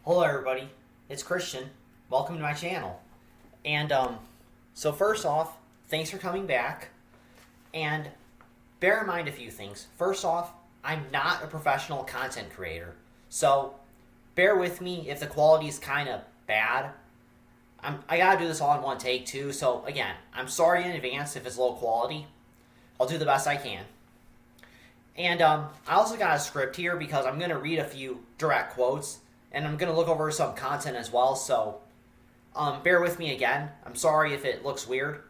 Hello everybody, it's Christian. Welcome to my channel. And so first off, thanks for coming back. And bear in mind a few things. First off, I'm not a professional content creator. So bear with me if the quality is kind of bad. I gotta do this all in one take too. So again, I'm sorry in advance if it's low quality. I'll do the best I can. And I also got a script here because I'm going to read a few direct quotes. And I'm going to look over some content as well, so bear with me again. I'm sorry if it looks weird.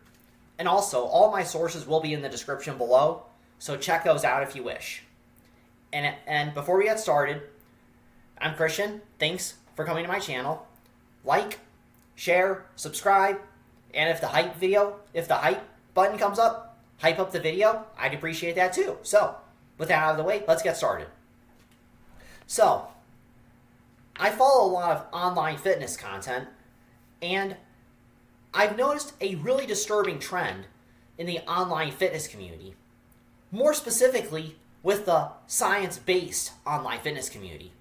And also, all my sources will be in the description below, so check those out if you wish. And before we get started, I'm Christian. Thanks for coming to my channel. Like, share, subscribe, and if the hype button comes up, hype up the video, I'd appreciate that too. So, with that out of the way, let's get started. So, I follow a lot of online fitness content, and I've noticed a really disturbing trend in the online fitness community. More specifically, with the science-based online fitness community.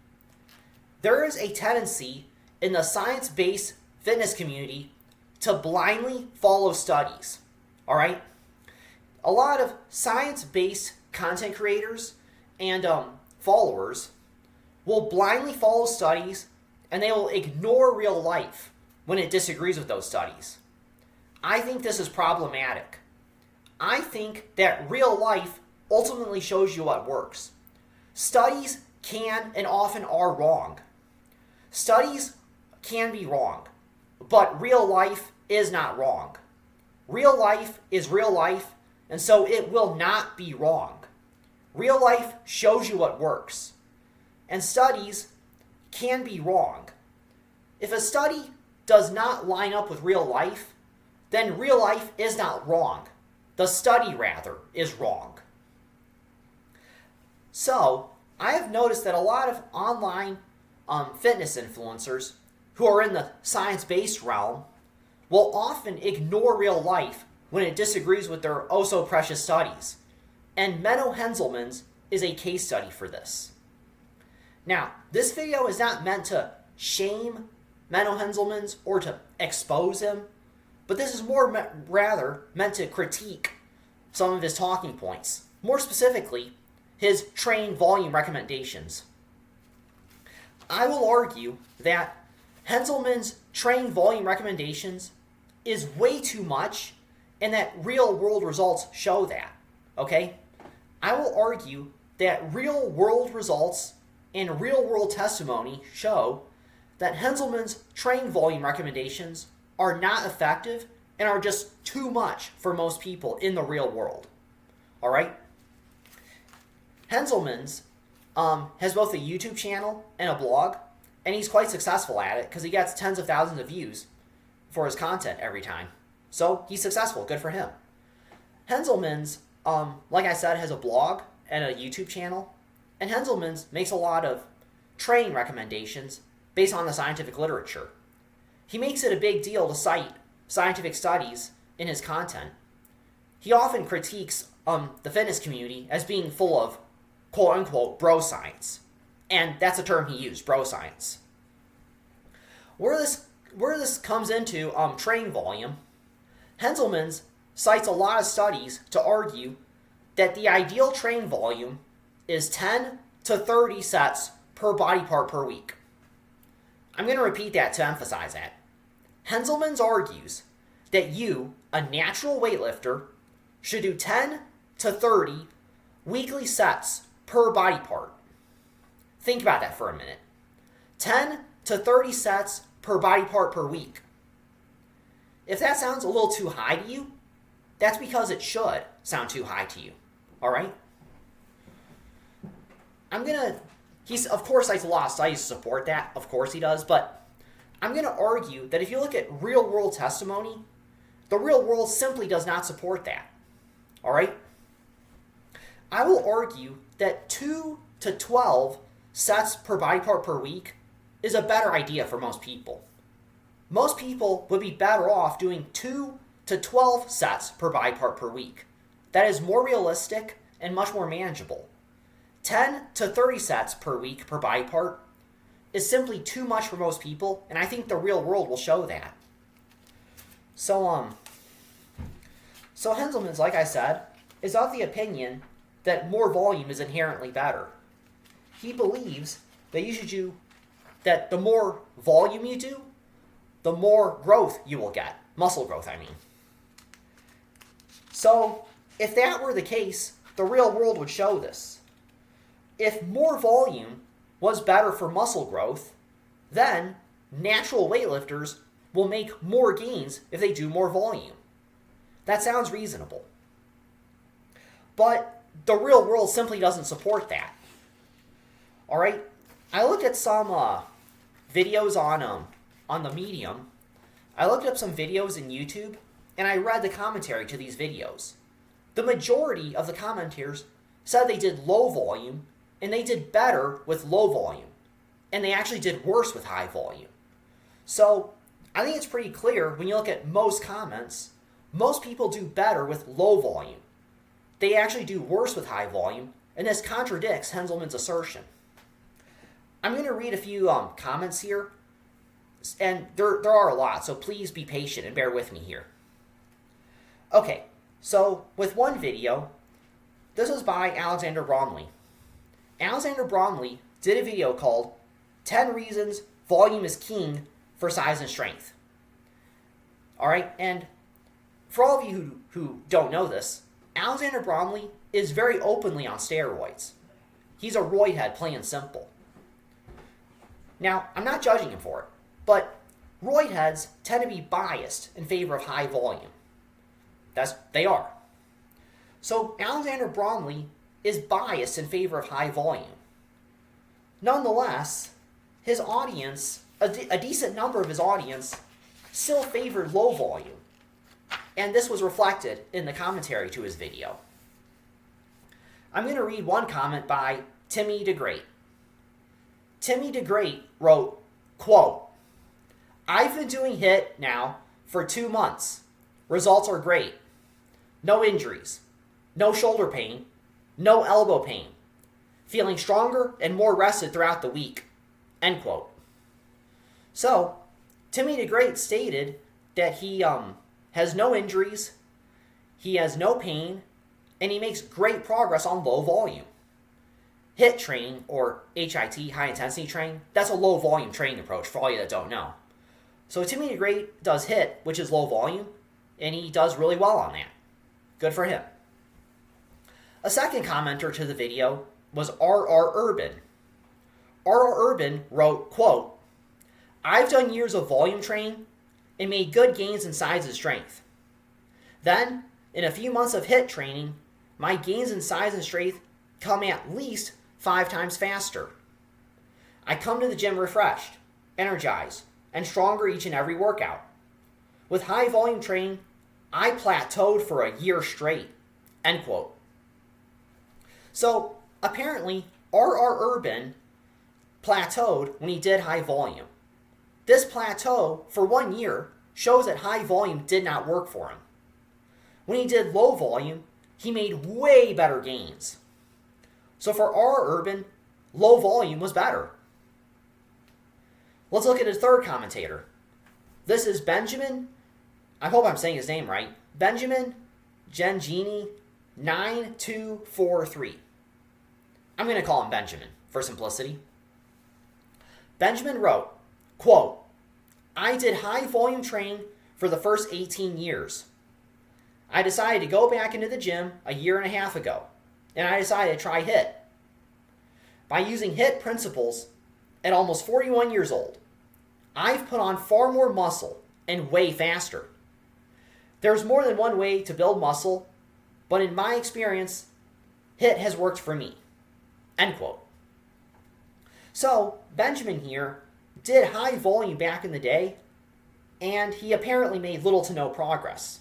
There is a tendency in the science-based fitness community to blindly follow studies, all right? A lot of science-based content creators and followers will blindly follow studies, and they will ignore real life when it disagrees with those studies. I think this is problematic. I think that real life ultimately shows you what works. Studies can and often are wrong. Studies can be wrong, but real life is not wrong. Real life is real life, and so it will not be wrong. Real life shows you what works. And studies can be wrong. If a study does not line up with real life, then real life is not wrong. The study, rather, is wrong. So, I have noticed that a lot of online fitness influencers who are in the science-based realm will often ignore real life when it disagrees with their oh-so-precious studies. And Menno Henselmans is a case study for this. Now, this video is not meant to shame Menno Henselmans or to expose him, but this is rather meant to critique some of his talking points. More specifically, his training volume recommendations. I will argue that Henselmans' training volume recommendations is way too much and that real-world results show that, okay? I will argue that real-world results and real-world testimony show that Henselmans' training volume recommendations are not effective and are just too much for most people in the real world. All right? Henselmans has both a YouTube channel and a blog, and he's quite successful at it because he gets tens of thousands of views for his content every time. So he's successful. Good for him. Henselmans, like I said, has a blog and a YouTube channel. And Henselmans makes a lot of training recommendations based on the scientific literature. He makes it a big deal to cite scientific studies in his content. He often critiques the fitness community as being full of quote-unquote bro science. And that's a term he used, bro science. Where this comes into training volume, Henselmans cites a lot of studies to argue that the ideal training volume is 10 to 30 sets per body part per week. I'm going to repeat that to emphasize that. Henselmans argues that you, a natural weightlifter, should do 10 to 30 weekly sets per body part. Think about that for a minute. 10 to 30 sets per body part per week. If that sounds a little too high to you, that's because it should sound too high to you. All right? He of course cites a lot of studies to support that, of course he does, but I'm going to argue that if you look at real-world testimony, the real world simply does not support that. All right? I will argue that 2 to 12 sets per body part per week is a better idea for most people. Most people would be better off doing 2 to 12 sets per body part per week. That is more realistic and much more manageable. 10 to 30 sets per week per body part is simply too much for most people, and I think the real world will show that. So Henselmans, like I said, is of the opinion that more volume is inherently better. He believes that the more volume you do, the more growth you will get. Muscle growth, I mean. So, if that were the case, the real world would show this. If more volume was better for muscle growth, then natural weightlifters will make more gains if they do more volume. That sounds reasonable. But the real world simply doesn't support that. Alright? I looked at some videos on the Medium. I looked up some videos in YouTube, and I read the commentary to these videos. The majority of the commenters said they did low volume, and they did better with low volume. And they actually did worse with high volume. So, I think it's pretty clear when you look at most comments, most people do better with low volume. They actually do worse with high volume, and this contradicts Henselmans' assertion. I'm going to read a few comments here, and there are a lot, so please be patient and bear with me here. Okay, so with one video, this was by Alexander Bromley. Alexander Bromley did a video called 10 Reasons Volume is King for Size and Strength. Alright, and for all of you who don't know this, Alexander Bromley is very openly on steroids. He's a roid head, plain and simple. Now, I'm not judging him for it, but roid heads tend to be biased in favor of high volume. They are. So Alexander Bromley is biased in favor of high volume. Nonetheless, his audience, a decent number of his audience, still favored low volume. And this was reflected in the commentary to his video. I'm going to read one comment by Timmy DeGreat. Timmy DeGreat wrote, quote, "I've been doing HIIT now for 2 months. Results are great. No injuries, no shoulder pain, no elbow pain. Feeling stronger and more rested throughout the week." End quote. So, Timmy DeGreat stated that he has no injuries, he has no pain, and he makes great progress on low volume. HIIT training, or HIIT, high intensity training, that's a low volume training approach for all you that don't know. So Timmy DeGreat does HIIT, which is low volume, and he does really well on that. Good for him. A second commenter to the video was R.R. Urban. R.R. Urban wrote, quote, "I've done years of volume training and made good gains in size and strength. Then, in a few months of HIIT training, my gains in size and strength come at least 5 times faster. I come to the gym refreshed, energized, and stronger each and every workout. With high volume training, I plateaued for a year straight." End quote. So, apparently, R.R. Urban plateaued when he did high volume. This plateau for 1 year shows that high volume did not work for him. When he did low volume, he made way better gains. So for R. Urban, low volume was better. Let's look at a third commentator. This is Benjamin, I hope I'm saying his name right, Benjamin Gengini 9243. I'm going to call him Benjamin for simplicity. Benjamin wrote, quote, "I did high volume training for the first 18 years. I decided to go back into the gym a year and a half ago, and I decided to try HIIT. By using HIIT principles at almost 41 years old, I've put on far more muscle and way faster. There's more than one way to build muscle, but in my experience, HIIT has worked for me." End quote. So, Benjamin here did high volume back in the day, and he apparently made little to no progress.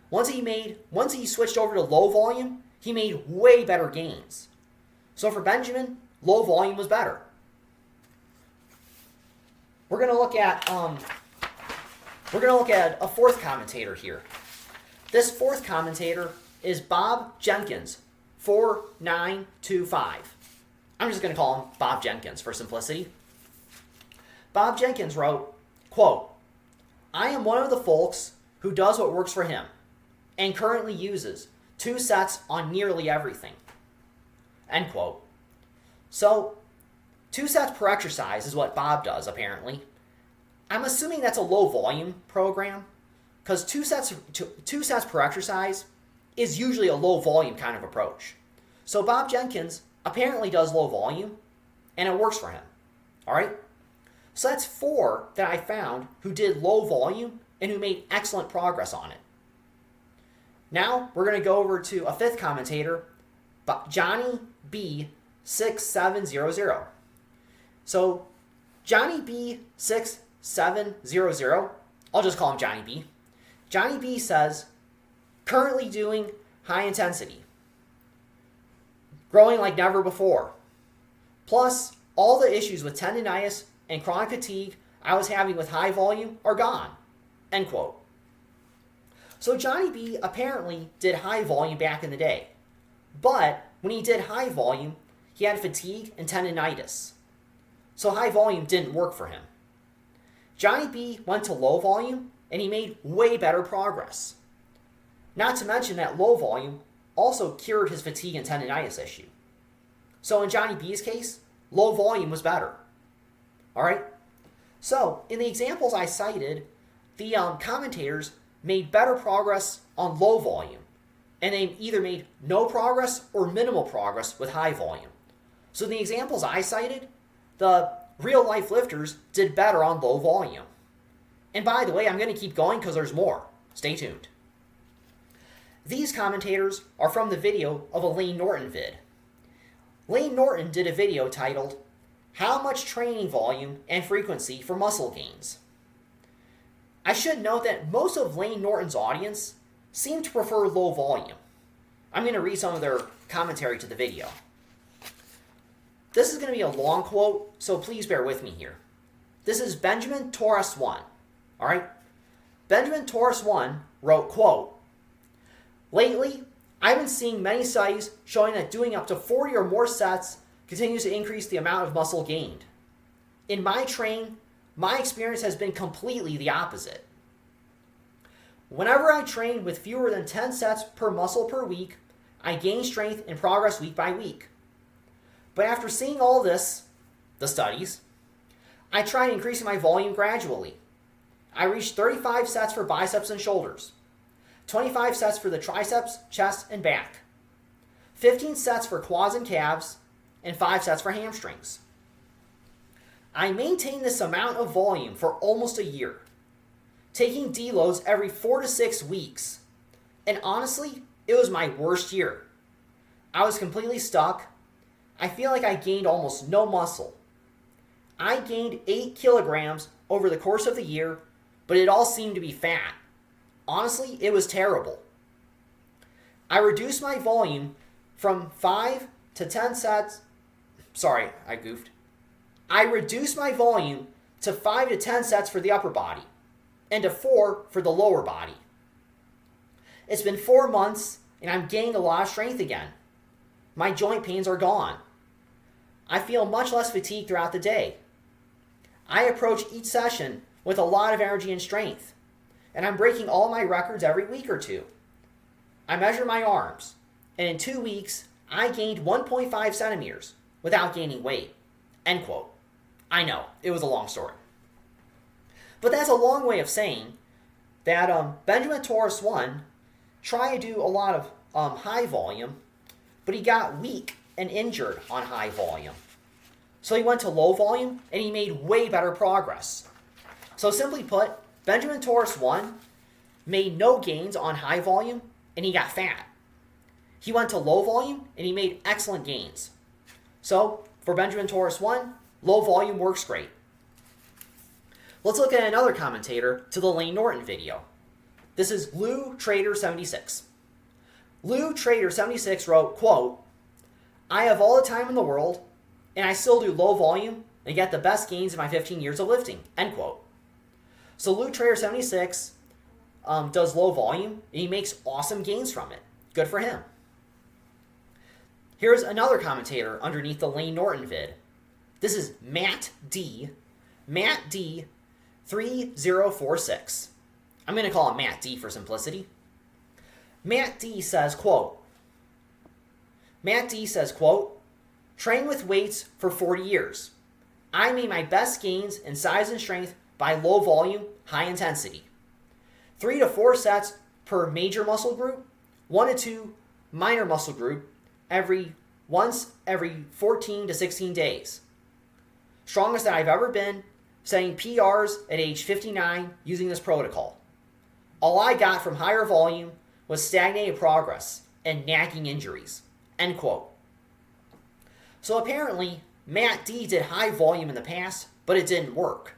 Once he switched over to low volume, he made way better gains. So for Benjamin, low volume was better. We're gonna look at a fourth commentator here. This fourth commentator is Bob Jenkins, 4925. I'm just gonna call him Bob Jenkins for simplicity. Bob Jenkins wrote, quote, I am one of the folks who does what works for him and currently uses 2 sets on nearly everything. End quote. So, 2 sets per exercise is what Bob does, apparently. I'm assuming that's a low volume program, because 2 sets per exercise is usually a low volume kind of approach. So Bob Jenkins apparently does low volume, and it works for him. All right? So that's 4 that I found who did low volume and who made excellent progress on it. Now we're going to go over to a 5th commentator, Johnny B6700. So Johnny B6700, I'll just call him Johnny B. Johnny B says, currently doing high intensity, growing like never before. Plus, all the issues with tendinitis and chronic fatigue I was having with high volume are gone. End quote. So Johnny B apparently did high volume back in the day. But when he did high volume, he had fatigue and tendinitis. So high volume didn't work for him. Johnny B went to low volume and he made way better progress. Not to mention that low volume also cured his fatigue and tendinitis issue. So in Johnny B's case, low volume was better. All right? So in the examples I cited, the commentators made better progress on low volume, and they either made no progress or minimal progress with high volume. So in the examples I cited, the real-life lifters did better on low volume. And by the way, I'm going to keep going because there's more. Stay tuned. These commentators are from the video of a Lane Norton vid. Lane Norton did a video titled, How Much Training Volume and Frequency for Muscle Gains? I should note that most of Lane Norton's audience seem to prefer low volume. I'm going to read some of their commentary to the video. This is going to be a long quote, so please bear with me here. This is Benjamin Torres 1. All right? Benjamin Torres 1 wrote, quote, lately, I've been seeing many studies showing that doing up to 40 or more sets continues to increase the amount of muscle gained. In my training, my experience has been completely the opposite. Whenever I train with fewer than 10 sets per muscle per week, I gain strength and progress week by week. But after seeing all this, the studies, I tried increasing my volume gradually. I reached 35 sets for biceps and shoulders, 25 sets for the triceps, chest, and back, 15 sets for quads and calves, and 5 sets for hamstrings. I maintained this amount of volume for almost a year, taking deloads every 4 to 6 weeks. And honestly, it was my worst year. I was completely stuck. I feel like I gained almost no muscle. I gained 8 kilograms over the course of the year, but it all seemed to be fat. Honestly, it was terrible. I reduced my volume from 5 to 10 sets. Sorry, I goofed. I reduced my volume to 5 to 10 sets for the upper body and to 4 for the lower body. It's been 4 months and I'm gaining a lot of strength again. My joint pains are gone. I feel much less fatigued throughout the day. I approach each session with a lot of energy and strength, and I'm breaking all my records every week or two. I measure my arms, and in 2 weeks, I gained 1.5 centimeters without gaining weight. End quote. I know, it was a long story. But that's a long way of saying that Benjamin Torres 1 tried to do a lot of high volume, but he got weak and injured on high volume. So he went to low volume, and he made way better progress. So simply put, Benjamin Torres 1 made no gains on high volume, and he got fat. He went to low volume, and he made excellent gains. So, for Benjamin Torres 1, low volume works great. Let's look at another commentator to the Lane Norton video. This is Lou Trader 76. Lou Trader 76 wrote, quote, I have all the time in the world, and I still do low volume and get the best gains in my 15 years of lifting, end quote. So Lou Trader 76 does low volume, and he makes awesome gains from it. Good for him. Here's another commentator underneath the Lane Norton vid. This is Matt D. Matt D 3046. I'm going to call him Matt D for simplicity. Matt D says, quote, train with weights for 40 years. I made my best gains in size and strength by low volume, high intensity. 3 to 4 sets per major muscle group, 1 to 2 minor muscle group once every 14 to 16 days. Strongest that I've ever been, setting PRs at age 59 using this protocol. All I got from higher volume was stagnated progress and nagging injuries. End quote. So apparently, Matt D did high volume in the past, but it didn't work.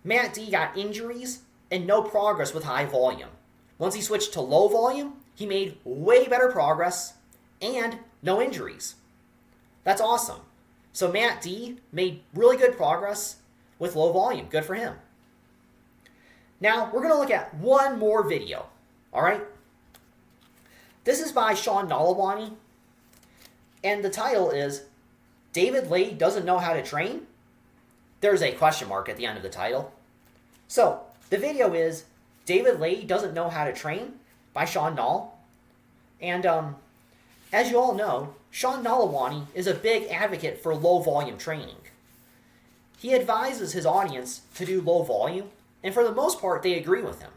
Matt D got injuries and no progress with high volume. Once he switched to low volume, he made way better progress and no injuries. That's awesome. So Matt D made really good progress with low volume. Good for him. Now, we're going to look at one more video. All right? This is by Sean Nalawani, and the title is David Lay Doesn't Know How to Train? There's a question mark at the end of the title. So, the video is David Lay Doesn't Know How to Train by Sean Nall. And as you all know, Sean Nalawani is a big advocate for low volume training. He advises his audience to do low volume, and for the most part, they agree with him.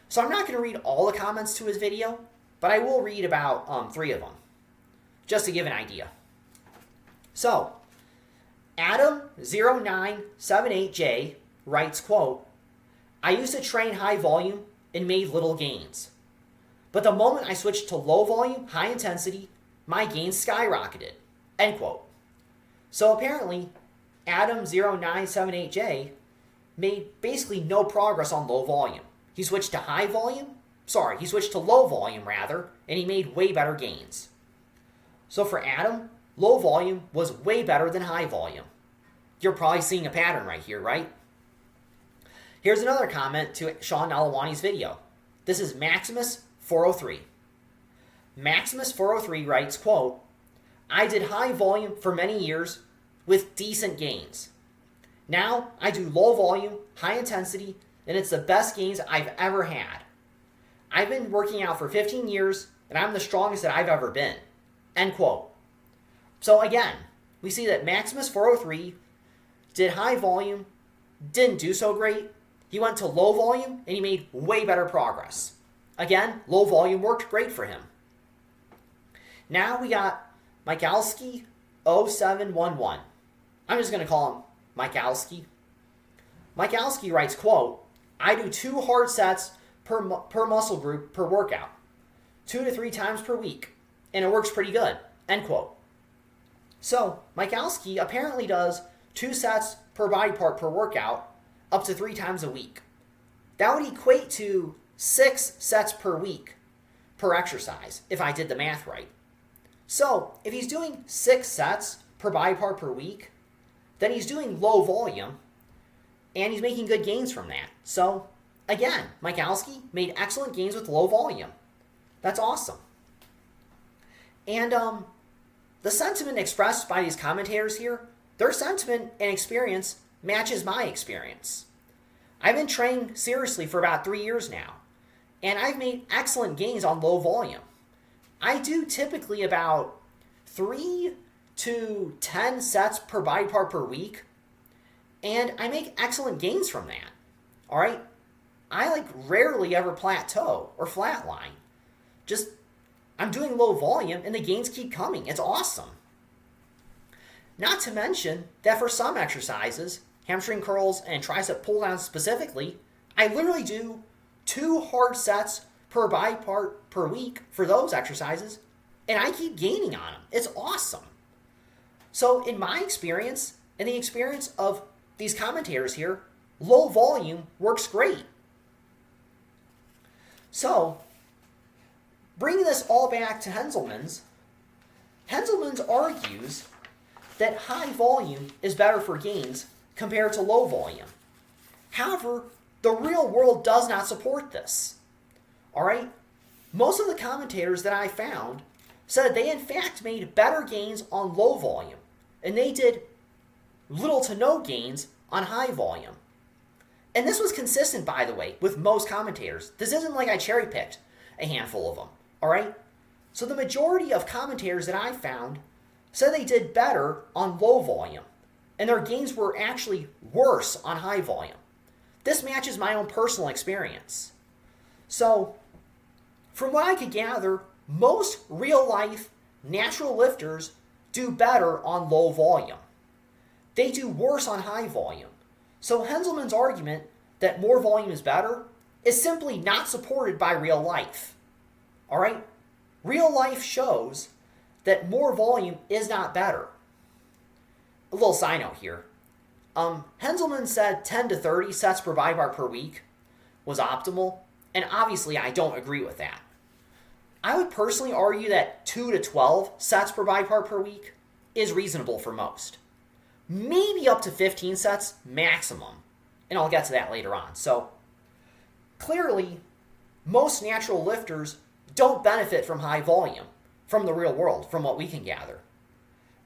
So I'm not going to read all the comments to his video, but I will read about 3 of them, just to give an idea. So, Adam0978J writes, quote, I used to train high volume and made little gains. But the moment I switched to low volume, high intensity, my gains skyrocketed. End quote. So apparently, Adam0978J made basically no progress on low volume. He switched to low volume rather, and he made way better gains. So for Adam, low volume was way better than high volume. You're probably seeing a pattern right here, right? Here's another comment to Sean Nalawani's video. This is Maximus403. Maximus403 writes, quote, I did high volume for many years with decent gains. Now I do low volume, high intensity, and it's the best gains I've ever had. I've been working out for 15 years, and I'm the strongest that I've ever been. End quote. So again, we see that Maximus403 did high volume, didn't do so great. He went to low volume, and he made way better progress. Again, low volume worked great for him. Now we got Michalski0711. I'm just going to call him Michalski. Michalski writes, quote, I do 2 hard sets per muscle group per workout, 2 to 3 times per week, and it works pretty good. End quote. So, Michalski apparently does 2 sets per body part per workout up to 3 times a week. That would equate to 6 sets per week per exercise, if I did the math right. So, if he's doing 6 sets per body part per week, then he's doing low volume, and he's making good gains from that. So, again, Michalski made excellent gains with low volume. That's awesome. And the sentiment expressed by these commentators here, their sentiment and experience matches my experience. I've been training seriously for about 3 years now, and I've made excellent gains on low volume. I do typically about 3 to 10 sets per body part per week, and I make excellent gains from that. All right? I rarely ever plateau or flatline. Just, I'm doing low volume and the gains keep coming. It's awesome. Not to mention that for some exercises, hamstring curls and tricep pull downs specifically, I literally do 2 hard sets per body part per week for those exercises, and I keep gaining on them. It's awesome. So in my experience, and the experience of these commentators here, low volume works great. So, bringing this all back to Henselmans, Henselmans argues that high volume is better for gains compared to low volume. However, the real world does not support this. All right? Most of the commentators that I found said they in fact made better gains on low volume, and they did little to no gains on high volume. And this was consistent, by the way, with most commentators. This isn't like I cherry-picked a handful of them, all right? So the majority of commentators that I found said they did better on low volume, and their gains were actually worse on high volume. This matches my own personal experience. So, from what I could gather, most real-life natural lifters do better on low volume. They do worse on high volume. So Henselmans' argument that more volume is better is simply not supported by real life. All right? Real life shows that more volume is not better. A little side note here. Henselmans said 10 to 30 sets per body part per week was optimal, and obviously I don't agree with that. I would personally argue that 2 to 12 sets per body part per week is reasonable for most. Maybe up to 15 sets maximum, and I'll get to that later on. So, clearly, most natural lifters don't benefit from high volume from the real world, from what we can gather.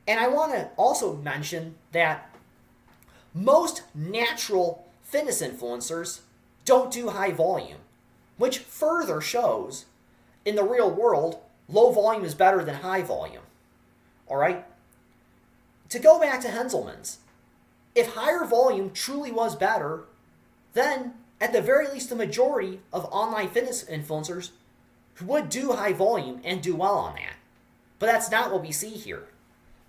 And I want to also mention that most natural fitness influencers don't do high volume, which further shows in the real world, low volume is better than high volume. All right? To go back to Henselmans, if higher volume truly was better, then at the very least the majority of online fitness influencers would do high volume and do well on that. But that's not what we see here.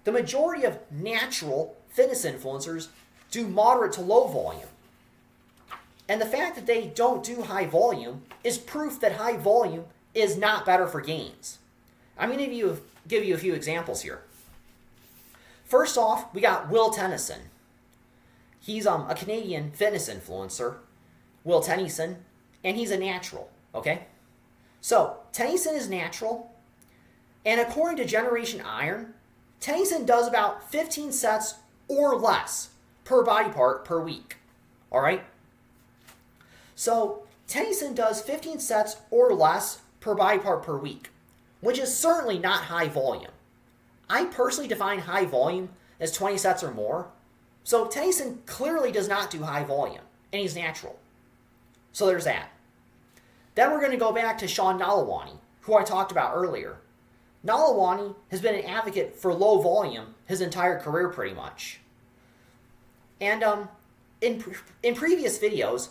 The majority of natural fitness influencers do moderate to low volume. And the fact that they don't do high volume is proof that high volume is not better for gains. I'm going to give you a few examples here. First off, we got Will Tennyson. He's a Canadian fitness influencer, Will Tennyson, and he's a natural, okay? So, Tennyson is natural, and according to Generation Iron, Tennyson does about 15 sets or less per body part per week, all right? So, Tennyson does 15 sets or less per body part per week, which is certainly not high volume. I personally define high volume as 20 sets or more, so Tennyson clearly does not do high volume, and he's natural. So there's that. Then we're going to go back to Sean Nalawani, who I talked about earlier. Nalawani has been an advocate for low volume his entire career pretty much. And in previous videos,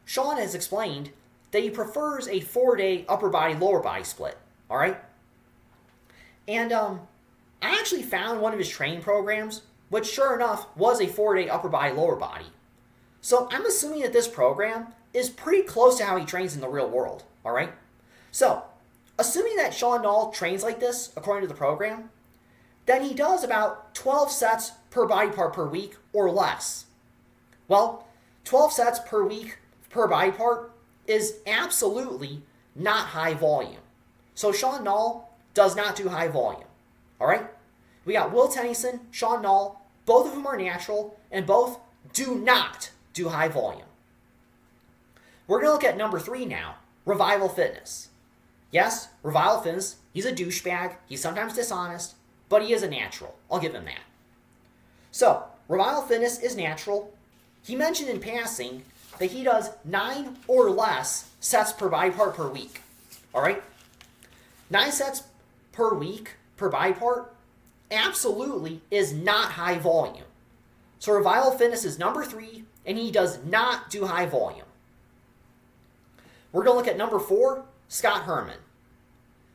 Sean has explained that he prefers a 4-day upper body, lower body split, all right? And I actually found one of his training programs, which sure enough was a 4-day upper body, lower body. So I'm assuming that this program is pretty close to how he trains in the real world, all right? So, assuming that Sean Nall trains like this, according to the program, then he does about 12 sets per body part per week or less. Well, 12 sets per week per body part is absolutely not high volume. So Sean Nall does not do high volume, all right? We got Will Tennyson, Sean Nall, both of them are natural, and both do not do high volume. We're going to look at number 3 now, Revival Fitness. Yes, Revival Fitness, he's a douchebag, he's sometimes dishonest, but he is a natural. I'll give him that. So, Revival Fitness is natural. He mentioned in passing that he does 9 or less sets per body part per week. All right? 9 sets per week per body part absolutely is not high volume. So Revival Fitness is number 3, and he does not do high volume. We're going to look at number 4, Scott Herman.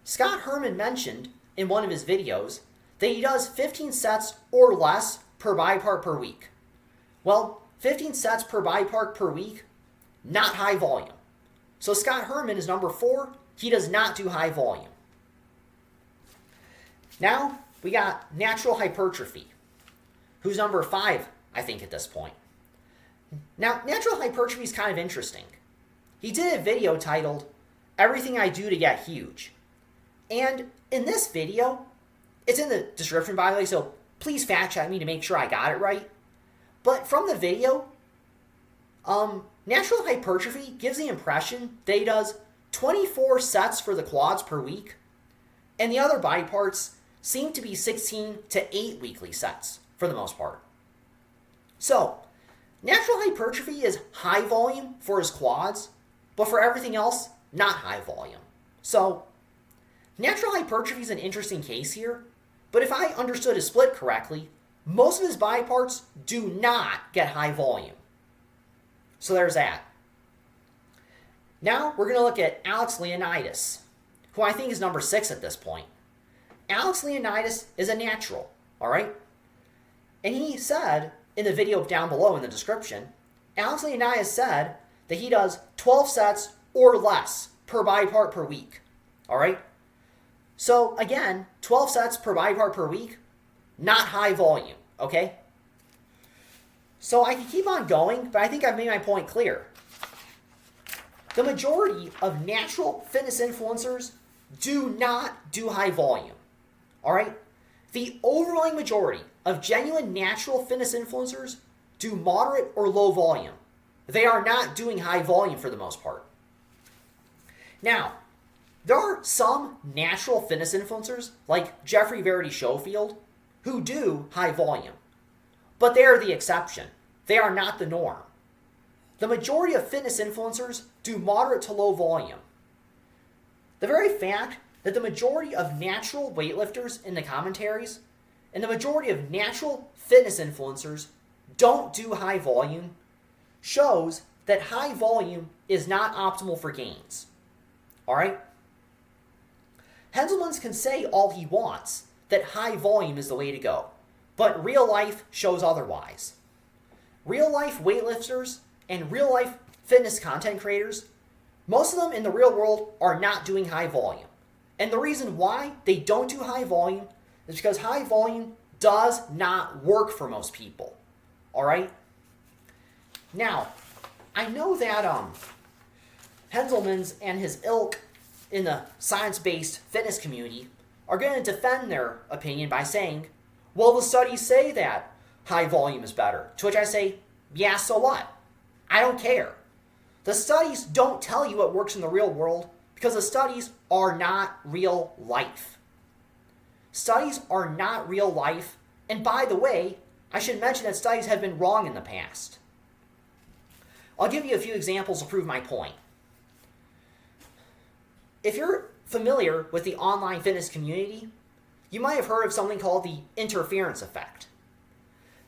Scott Herman mentioned in one of his videos that he does 15 sets or less per body part per week. Well, 15 sets per body part per week, not high volume. So Scott Herman is number 4. He does not do high volume. Now, we got Natural Hypertrophy, who's number 5, I think, at this point. Now, Natural Hypertrophy is kind of interesting. He did a video titled, Everything I Do to Get Huge. And in this video, it's in the description, by the way, so please fact check me to make sure I got it right. But from the video, Natural Hypertrophy gives the impression that he does 24 sets for the quads per week, and the other body parts seem to be 16 to 8 weekly sets for the most part. So, Natural hypertrophy is high volume for his quads, but for everything else, not high volume. So, natural hypertrophy is an interesting case here, but if I understood his split correctly, most of his body parts do not get high volume. So there's that. Now we're going to look at Alex Leonidas, who I think is number 6 at this point. Alex Leonidas is a natural, all right? And he said in the video down below in the description, Alex Leonidas said that he does 12 sets or less per body part per week, all right? So again, 12 sets per body part per week, not high volume, okay? So I can keep on going, but I think I've made my point clear. The majority of natural fitness influencers do not do high volume, all right? The overwhelming majority of genuine natural fitness influencers do moderate or low volume. They are not doing high volume for the most part. Now, there are some natural fitness influencers, like Jeffrey Verity Schofield, who do high volume. But they are the exception. They are not the norm. The majority of fitness influencers do moderate to low volume. The very fact that the majority of natural weightlifters in the commentaries and the majority of natural fitness influencers don't do high volume shows that high volume is not optimal for gains. All right? Henselmans can say all he wants that high volume is the way to go, but real life shows otherwise. Real life weightlifters and real life fitness content creators, most of them in the real world are not doing high volume. And the reason why they don't do high volume is because high volume does not work for most people. All right? Now, I know that Henselmans and his ilk in the science-based fitness community are going to defend their opinion by saying, well, the studies say that high volume is better. To which I say, yeah, so what? I don't care. The studies don't tell you what works in the real world because the studies are not real life. Studies are not real life, and by the way, I should mention that studies have been wrong in the past. I'll give you a few examples to prove my point. If you're familiar with the online fitness community, you might have heard of something called the interference effect.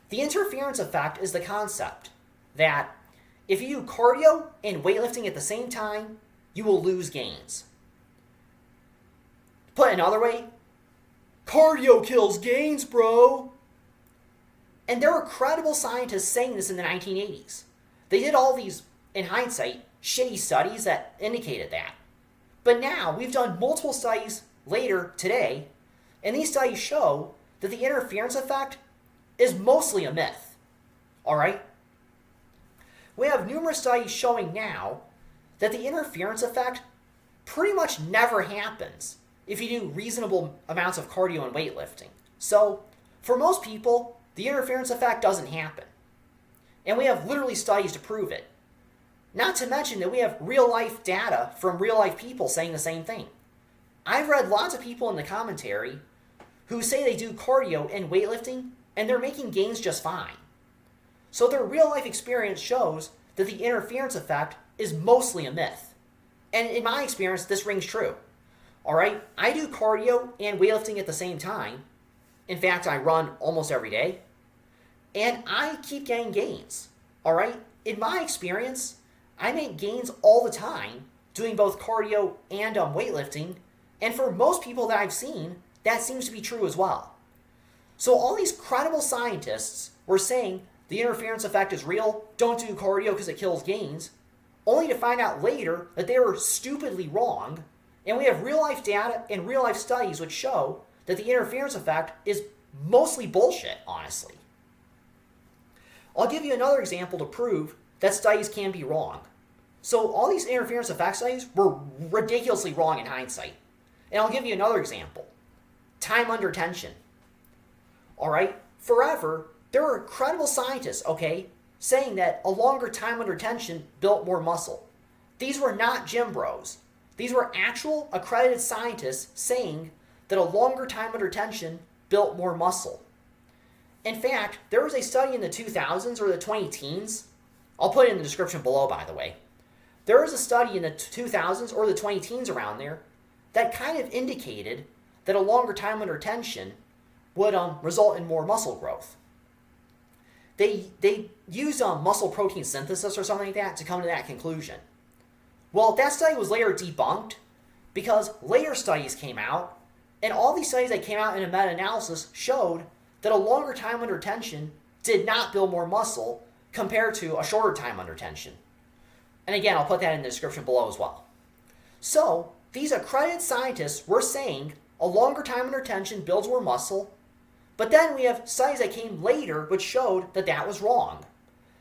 The interference effect is the concept that if you do cardio and weightlifting at the same time, you will lose gains. Put another way, cardio kills gains, bro. And there were credible scientists saying this in the 1980s. They did all these, in hindsight, shitty studies that indicated that. But now, we've done multiple studies later today, and these studies show that the interference effect is mostly a myth. All right? We have numerous studies showing now that the interference effect pretty much never happens if you do reasonable amounts of cardio and weightlifting. So, for most people, the interference effect doesn't happen. And we have literally studies to prove it. Not to mention that we have real-life data from real-life people saying the same thing. I've read lots of people in the commentary who say they do cardio and weightlifting, and they're making gains just fine. So their real-life experience shows that the interference effect is mostly a myth. And in my experience, this rings true. All right? I do cardio and weightlifting at the same time. In fact, I run almost every day. And I keep getting gains. All right? In my experience, I make gains all the time doing both cardio and weightlifting. And for most people that I've seen, that seems to be true as well. So all these credible scientists were saying the interference effect is real, don't do cardio because it kills gains, only to find out later that they were stupidly wrong, and we have real-life data and real-life studies which show that the interference effect is mostly bullshit, honestly. I'll give you another example to prove that studies can be wrong. So all these interference effect studies were ridiculously wrong in hindsight. And I'll give you another example. Time under tension. All right? Forever, there were credible scientists, okay, saying that a longer time under tension built more muscle. These were not gym bros. These were actual accredited scientists saying that a longer time under tension built more muscle. In fact, there was a study in the 2000s or the 2010s. I'll put it in the description below, by the way. There was a study in the 2000s or the 2010s around there that kind of indicated that a longer time under tension would result in more muscle growth. They used muscle protein synthesis or something like that to come to that conclusion. Well, that study was later debunked because later studies came out, and all these studies that came out in a meta-analysis showed that a longer time under tension did not build more muscle compared to a shorter time under tension. And again, I'll put that in the description below as well. So, these accredited scientists were saying a longer time under tension builds more muscle, but then we have studies that came later which showed that that was wrong.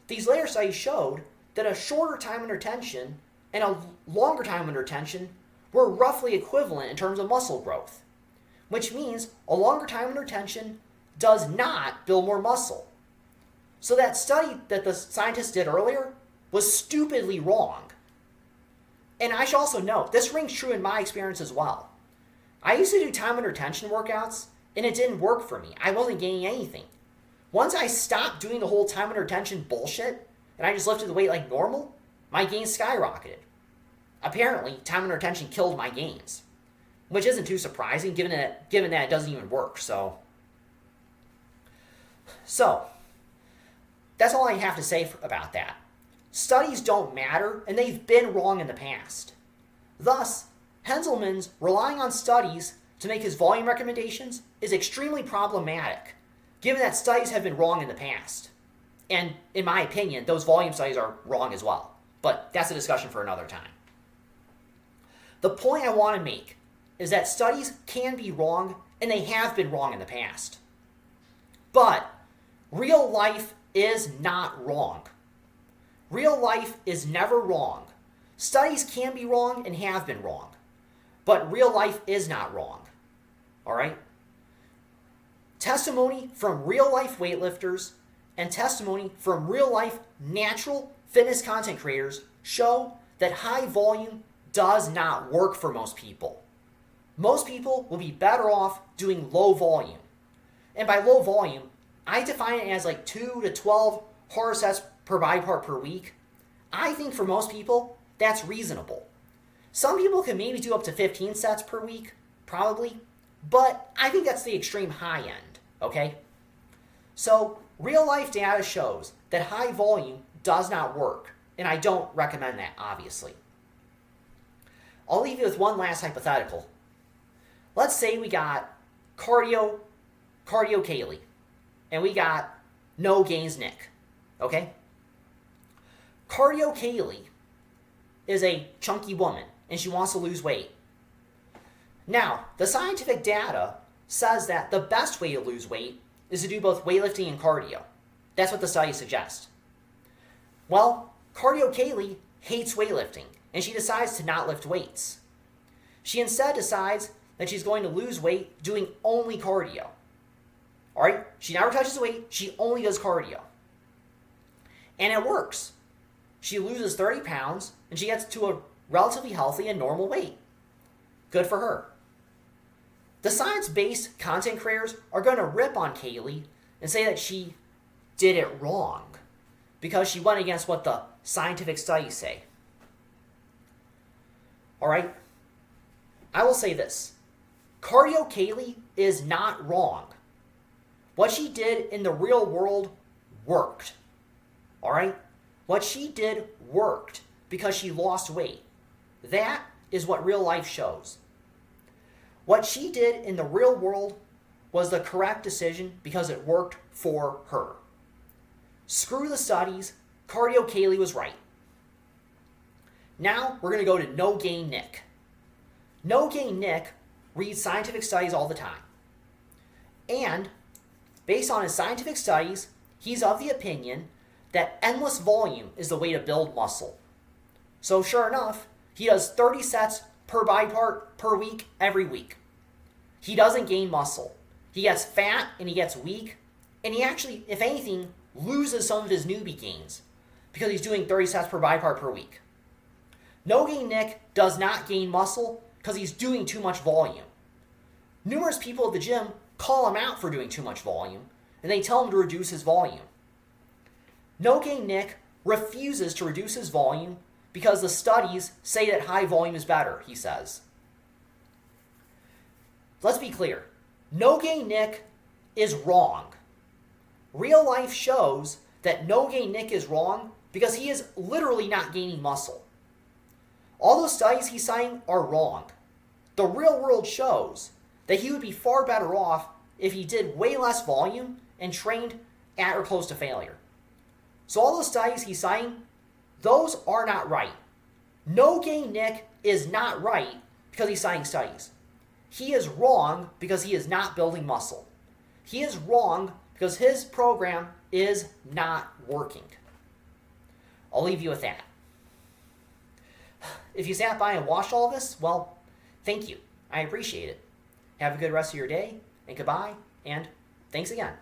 These later studies showed that a shorter time under tension and a longer time under tension were roughly equivalent in terms of muscle growth, which means a longer time under tension does not build more muscle. So that study that the scientists did earlier was stupidly wrong. And I should also note, this rings true in my experience as well. I used to do time under tension workouts, and it didn't work for me. I wasn't gaining anything. Once I stopped doing the whole time under tension bullshit, and I just lifted the weight like normal, my gains skyrocketed. Apparently, time under tension killed my gains, which isn't too surprising given that it doesn't even work. So that's all I have to say about that. Studies don't matter, and they've been wrong in the past. Thus, Henselmans relying on studies to make his volume recommendations is extremely problematic, given that studies have been wrong in the past. And in my opinion, those volume studies are wrong as well. But that's a discussion for another time. The point I want to make is that studies can be wrong, and they have been wrong in the past. But real life is not wrong. Real life is never wrong. Studies can be wrong and have been wrong. But real life is not wrong. All right? Testimony from real life weightlifters and testimony from real life natural fitness content creators show that high volume does not work for most people. Most people will be better off doing low volume. And by low volume, I define it as like 2 to 12 hard sets per body part per week. I think for most people, that's reasonable. Some people can maybe do up to 15 sets per week, probably, but I think that's the extreme high end, okay? So, real life data shows that high volume does not work, and I don't recommend that, obviously. I'll leave you with one last hypothetical. Let's say we got cardio Kaylee, and we got no gains Nick, okay? Cardio Kaylee is a chunky woman, and she wants to lose weight. Now, the scientific data says that the best way to lose weight is to do both weightlifting and cardio. That's what the studies suggest. Well, Cardio Kaylee hates weightlifting, and she decides to not lift weights. She instead decides that she's going to lose weight doing only cardio. All right? She never touches the weight. She only does cardio. And it works. She loses 30 pounds, and she gets to a relatively healthy and normal weight. Good for her. The science-based content creators are going to rip on Kaylee and say that she did it wrong because she went against what the scientific studies say. All right? I will say this. Cardio Kaylee is not wrong. What she did in the real world worked. All right? What she did worked because she lost weight. That is what real life shows. What she did in the real world was the correct decision because it worked for her. Screw the studies. Cardio Kaylee was right. Now we're going to go to No Gain Nick. No Gain Nick reads scientific studies all the time. And based on his scientific studies, he's of the opinion that endless volume is the way to build muscle. So sure enough, he does 30 sets per body part per week every week. He doesn't gain muscle. He gets fat and he gets weak, and he actually, if anything, loses some of his newbie gains because he's doing 30 sets per body part per week. No Gain Nick does not gain muscle because he's doing too much volume. Numerous people at the gym call him out for doing too much volume and they tell him to reduce his volume. No Gain Nick refuses to reduce his volume because the studies say that high volume is better, he says. Let's be clear. No Gain Nick is wrong. Real life shows that No Gain Nick is wrong because he is literally not gaining muscle. All those studies he's citing are wrong. The real world shows that he would be far better off if he did way less volume and trained at or close to failure. So all those studies he's citing, those are not right. No Gain Nick is not right because he's citing studies. He is wrong because he is not building muscle. He is wrong because his program is not working. I'll leave you with that. If you sat by and watched all this, well, thank you. I appreciate it. Have a good rest of your day, and goodbye, and thanks again.